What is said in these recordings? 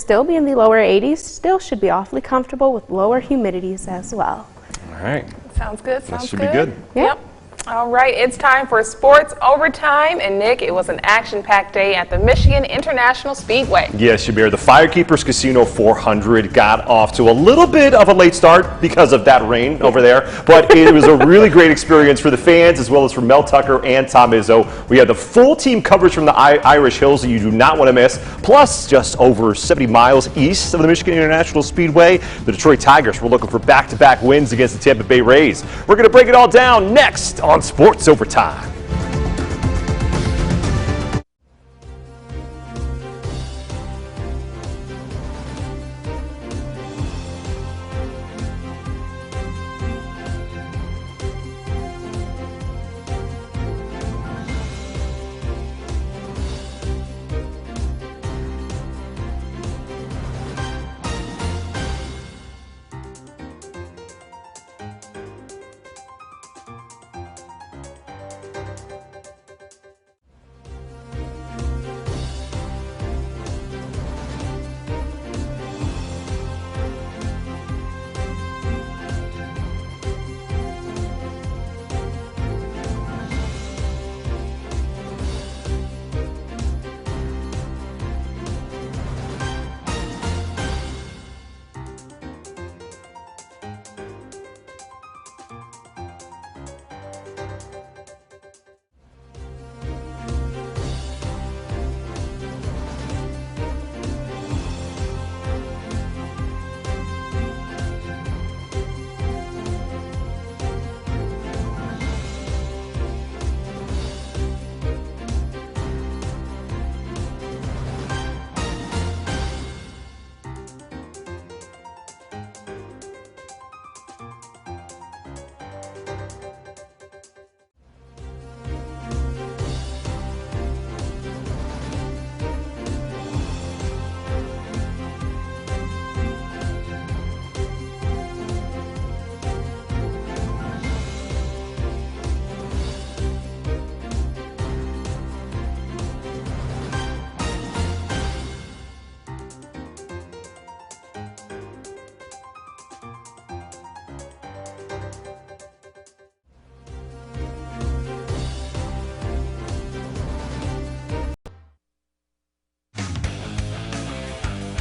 still be in the lower 80s. Still should be awfully comfortable with lower humidities as well. All right. Sounds good. Sounds That should be good. Yep. All right, it's time for Sports Overtime. And Nick, it was an action-packed day at the Michigan International Speedway. Yes, Shabir, the Firekeepers Casino 400 got off to a little bit of a late start because of that rain over there, but it was a really great experience for the fans as well as for Mel Tucker and Tom Izzo. We had the full team coverage from the Irish Hills that you do not want to miss, plus just over 70 miles east of the Michigan International Speedway, the Detroit Tigers were looking for back-to-back wins against the Tampa Bay Rays. We're going to break it all down next on Sports Overtime.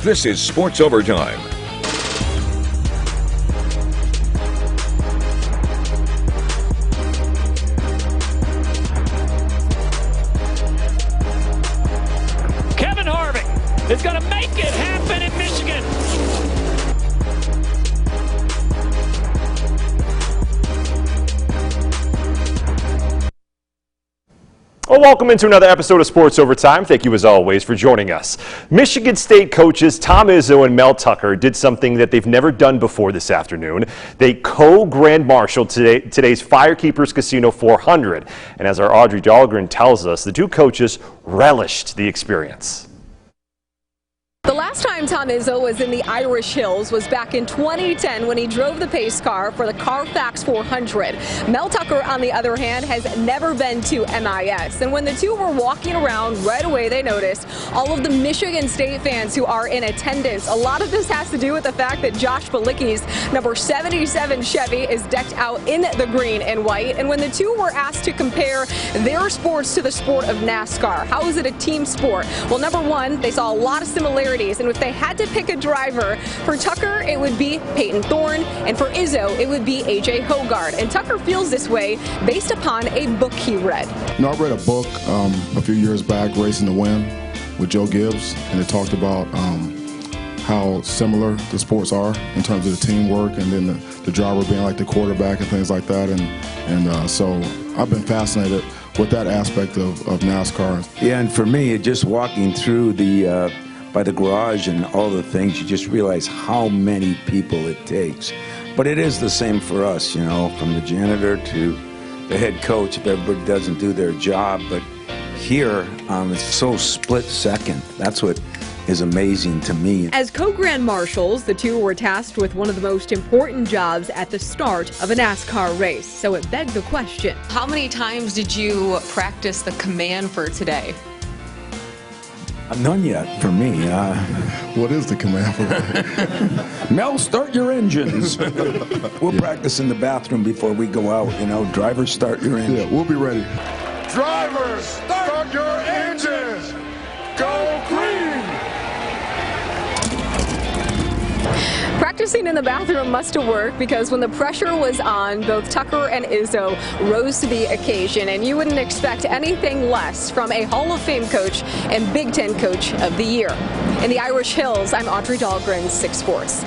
This is Sports Overtime. Kevin Harvick is going to make it happen in Michigan. Well, welcome into another episode of Sports Overtime. Thank you, as always, for joining us. Michigan State coaches Tom Izzo and Mel Tucker did something that they've never done before this afternoon. They co-grand marshaled today's Firekeepers Casino 400. And as our Audrey Dahlgren tells us, the two coaches relished the experience. The last time Tom Izzo was in the Irish Hills was back in 2010 when he drove the pace car for the Carfax 400. Mel Tucker, on the other hand, has never been to MIS. And when the two were walking around, right away they noticed all of the Michigan State fans who are in attendance. A lot of this has to do with the fact that Josh Bilicki's number 77 Chevy is decked out in the green and white. And when the two were asked to compare their sports to the sport of NASCAR, how is it a team sport? Well, number one, they saw a lot of similarities. And if they had to pick a driver, for Tucker, it would be Peyton Thorne, and for Izzo, it would be A.J. Hogard. And Tucker feels this way based upon a book he read. I read a book a few years back, Racing to Win, with Joe Gibbs, and it talked about how similar the sports are in terms of the teamwork and then the driver being like the quarterback and things like that. And so I've been fascinated with that aspect of NASCAR. Yeah, and for me, just walking through by the garage and all the things, you just realize how many people it takes. But it is the same for us, you know, from the janitor to the head coach if everybody doesn't do their job. But here, it's so split second. That's what is amazing to me. As co-grand marshals, the two were tasked with one of the most important jobs at the start of a NASCAR race. So it begged the question. How many times did you practice the command for today? None yet for me. What is the command for that? Mel, start your engines. We'll practice in the bathroom before we go out. You know, drivers, start your engines. Yeah, we'll be ready. Drivers, start your engines. Go green. Practicing in the bathroom must have worked because when the pressure was on, both Tucker and Izzo rose to the occasion, and you wouldn't expect anything less from a Hall of Fame coach and Big Ten Coach of the Year. In the Irish Hills, I'm Audrey Dahlgren, 6 Sports.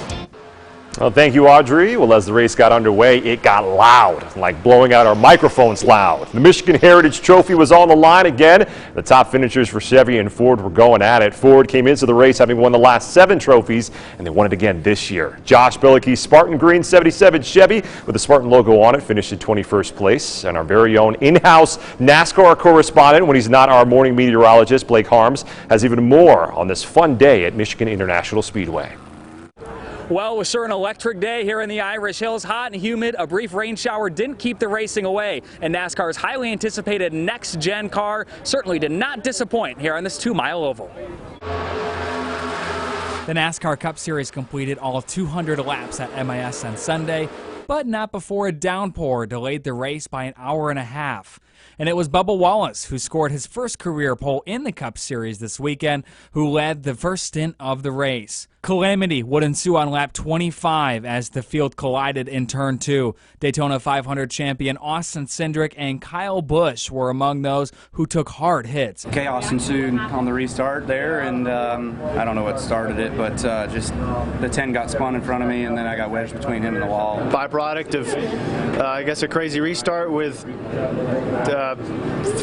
Well, thank you, Audrey. Well, as the race got underway, it got loud, like blowing out our microphones loud. The Michigan Heritage Trophy was on the line again. The top finishers for Chevy and Ford were going at it. Ford came into the race having won the last 7 trophies, and they won it again this year. Josh Bilicki's Spartan Green 77 Chevy with the Spartan logo on it finished in 21st place. And our very own in-house NASCAR correspondent, when he's not our morning meteorologist, Blake Harms, has even more on this fun day at Michigan International Speedway. Well, it was sure an electric day here in the Irish Hills. Hot and humid, a brief rain shower didn't keep the racing away. And NASCAR's highly anticipated next-gen car certainly did not disappoint here on this 2-mile oval. The NASCAR Cup Series completed all 200 laps at MIS on Sunday, but not before a downpour delayed the race by an hour and a half. And it was Bubba Wallace who scored his first career pole in the Cup Series this weekend, who led the first stint of the race. Calamity would ensue on lap 25 as the field collided in turn 2. Daytona 500 champion Austin Cindric and Kyle Busch were among those who took hard hits. Chaos ensued on the restart there, and I don't know what started it, but just the 10 got spun in front of me, and then I got wedged between him and the wall. Byproduct of, I guess, a crazy restart with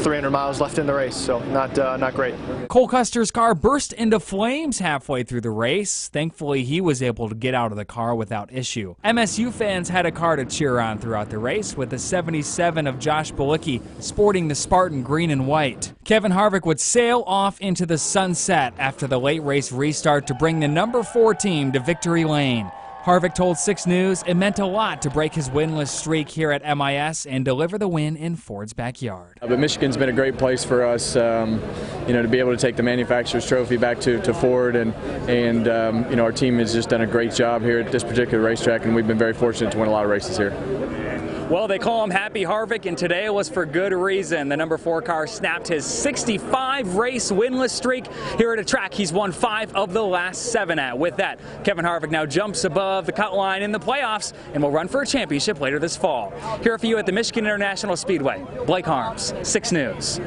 300 miles left in the race, so not great. Cole Custer's car burst into flames halfway through the race. Thankfully, he was able to get out of the car without issue. MSU fans had a car to cheer on throughout the race, with the 77 of Josh Bilicki sporting the Spartan green and white. Kevin Harvick would sail off into the sunset after the late race restart to bring the number 4 team to victory lane. Harvick told 6 News it meant a lot to break his winless streak here at MIS and deliver the win in Ford's backyard. But Michigan's been a great place for us, to be able to take the manufacturer's trophy back to Ford, and our team has just done a great job here at this particular racetrack, and we've been very fortunate to win a lot of races here. Well, they call him Happy Harvick, and today was for good reason. The number 4 car snapped his 65-race winless streak. Here at a track he's won 5 of the last 7 at. With that, Kevin Harvick now jumps above the cut line in the playoffs and will run for a championship later this fall. Here for you at the Michigan International Speedway, Blake Harms, 6 News.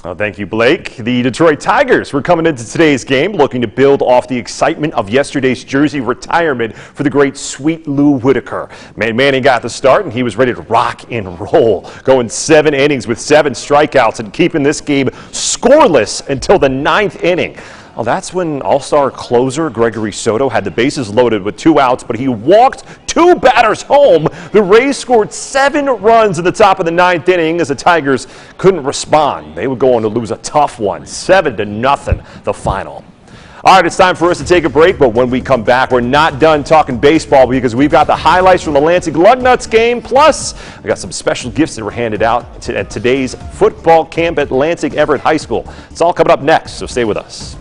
Oh, thank you, Blake. The Detroit Tigers were coming into today's game looking to build off the excitement of yesterday's jersey retirement for the great Sweet Lou Whitaker. Manning got the start, and he was ready to rock and roll, going 7 innings with 7 strikeouts and keeping this game scoreless until the 9th inning. Well, that's when all-star closer Gregory Soto had the bases loaded with 2 outs, but he walked 2 batters home. The Rays scored 7 runs in the top of the 9th inning as the Tigers couldn't respond. They would go on to lose a tough one, 7-0, the final. All right, it's time for us to take a break, but when we come back, we're not done talking baseball because we've got the highlights from the Lansing Lugnuts game, plus we got some special gifts that were handed out at today's football camp at Lansing Everett High School. It's all coming up next, so stay with us.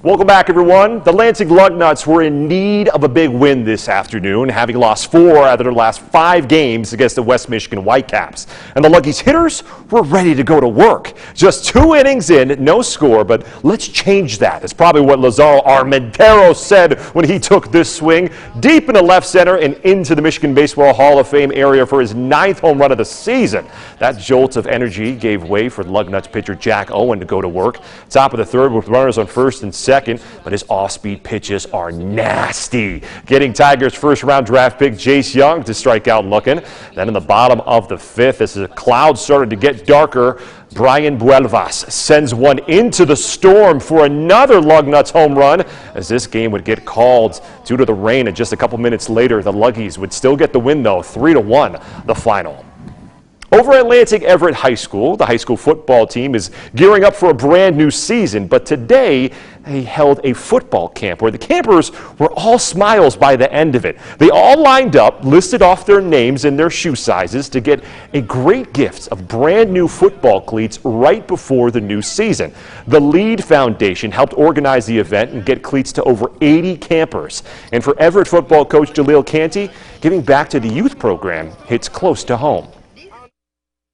Welcome back, everyone. The Lansing Lugnuts were in need of a big win this afternoon, having lost 4 out of their last 5 games against the West Michigan Whitecaps. And the Luggies hitters were ready to go to work. Just 2 innings in, no score, but let's change that. It's probably what Lazaro Armendariz said when he took this swing deep into left center and into the Michigan Baseball Hall of Fame area for his 9th home run of the season. That jolt of energy gave way for Lugnuts pitcher Jack Owen to go to work. Top of the 3rd with runners on 1st and 2nd, but his off-speed pitches are nasty, getting Tigers' first-round draft pick Jace Young to strike out looking. Then in the bottom of the 5th, as the clouds started to get darker, Brian Buelvas sends one into the storm for another Lugnuts home run, as this game would get called due to the rain, and just a couple minutes later, the Luggies would still get the win, though, 3-1 the final. Over at Lansing Everett High School, the high school football team is gearing up for a brand new season, but today they held a football camp where the campers were all smiles by the end of it. They all lined up, listed off their names and their shoe sizes to get a great gift of brand new football cleats right before the new season. The Lead Foundation helped organize the event and get cleats to over 80 campers. And for Everett football coach Jaleel Canty, giving back to the youth program hits close to home.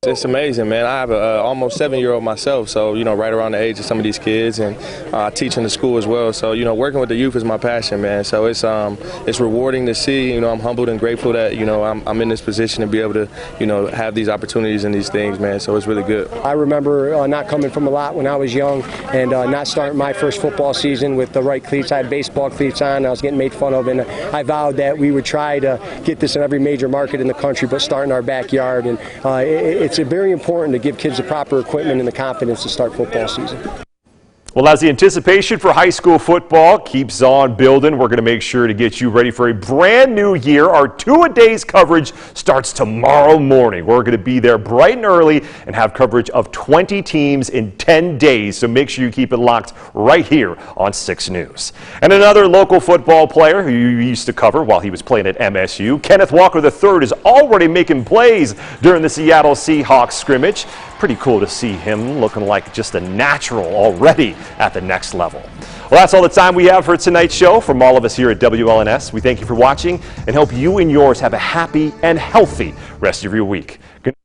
It's amazing, man. I have an almost 7-year-old myself, so, right around the age of some of these kids, and I teach in the school as well. So, working with the youth is my passion, man. So it's rewarding to see. I'm humbled and grateful that, I'm in this position to be able to, have these opportunities and these things, man. So it's really good. I remember not coming from a lot when I was young and not starting my first football season with the right cleats. I had baseball cleats on. I was getting made fun of, and I vowed that we would try to get this in every major market in the country, but start in our backyard. And it's very important to give kids the proper equipment and the confidence to start football season. Well, as the anticipation for high school football keeps on building, we're going to make sure to get you ready for a brand new year. Our two-a-days coverage starts tomorrow morning. We're going to be there bright and early and have coverage of 20 teams in 10 days. So make sure you keep it locked right here on 6 News. And another local football player who you used to cover while he was playing at MSU, Kenneth Walker III, is already making plays during the Seattle Seahawks scrimmage. Pretty cool to see him looking like just a natural already at the next level. Well, that's all the time we have for tonight's show. From all of us here at WLNS, we thank you for watching and hope you and yours have a happy and healthy rest of your week. Good